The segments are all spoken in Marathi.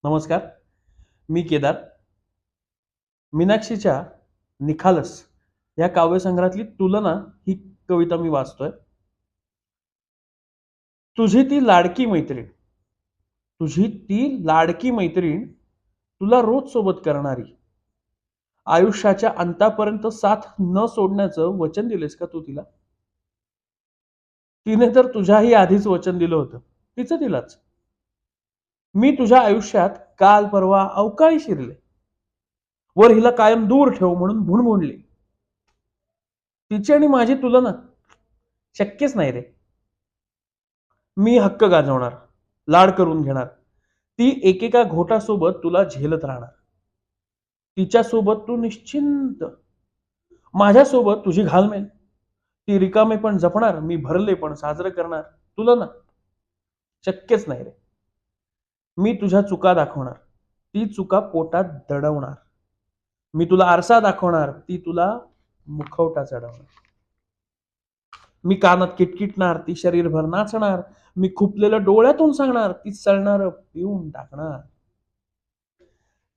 नमस्कार. मी केदार. मीनाक्षीच्या निखालस या काव्यसंग्रहातली तुलना ही कविता मी वाचतोय. तुझी ती लाडकी मैत्रीण, तुझी ती लाडकी मैत्रीण, तुला रोज सोबत करणारी, आयुष्याच्या अंतापर्यंत साथ न सोडण्याचं वचन दिलेस का तू तिला? तिने तर तुझ्याही आधीच वचन दिलं होतं, तिचं तिलाच. मी तुझ्या आयुष्यात काल परवा अवकाळी शिरले, वर हिला कायम दूर ठेव म्हणून भुणभुणली. तिची आणि माझी तुलना शक्यच नाही रे. मी हक्क गाजवणार, लाड करून घेणार, ती एकेका घोटासोबत तुला झेलत राहणार. तिच्यासोबत तू निश्चिंत, माझ्यासोबत तुझी घालमेल. ती रिकामे पण जपणार, मी भरले पण साजरं करणार. तुलना शक्यच नाही रे. मी तुझ्या चुका दाखवणार, ती चुका पोटात दडवणार. मी तुला आरसा दाखवणार, ती तुला मुखवटा चढवणार. मी कानात किटकिटणार, ती शरीरभर नाचणार. मी खुपलेलं डोळ्यातून सांगणार, ती चळणार पिऊन टाकणार.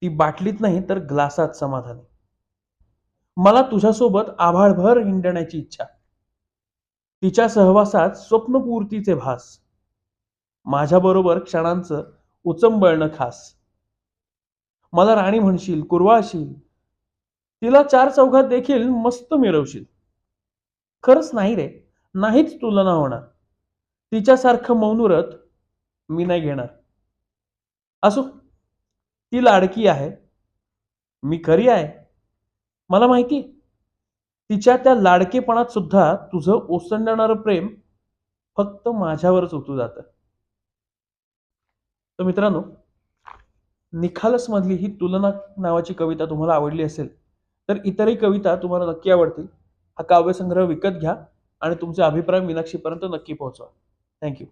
ती बाटलीत नाही तर ग्लासात समाधानी. मला तुझ्यासोबत आभाळभर हिंडण्याची इच्छा. तिच्या सहवासात स्वप्नपूर्तीचे भास. माझ्याबरोबर क्षणांचं उचंबळणं खास. मला राणी म्हणशील, कुरवाळशील, तिला चार चौघात देखील मस्त मिरवशील. खरंच नाही रे, नाहीच तुलना होणार. तिच्यासारखं मौनव्रत मी नाही घेणार. असो, ती लाडकी आहे, मी खरी आहे. मला माहिती, तिच्या त्या लाडकेपणात सुद्धा तुझं ओसंडणारं प्रेम फक्त माझ्यावरच ओतू जातं. तर मित्रांनो, निखालस मधली ही तुलना नावाची कविता तुम्हाला आवडली असेल तर इतरही कविता तुम्हाला नक्की आवडतील. हा काव्यसंग्रह विकत घ्या आणि तुमचे अभिप्राय मीनाक्षीपर्यंत नक्की पोहोचवा. थँक्यू.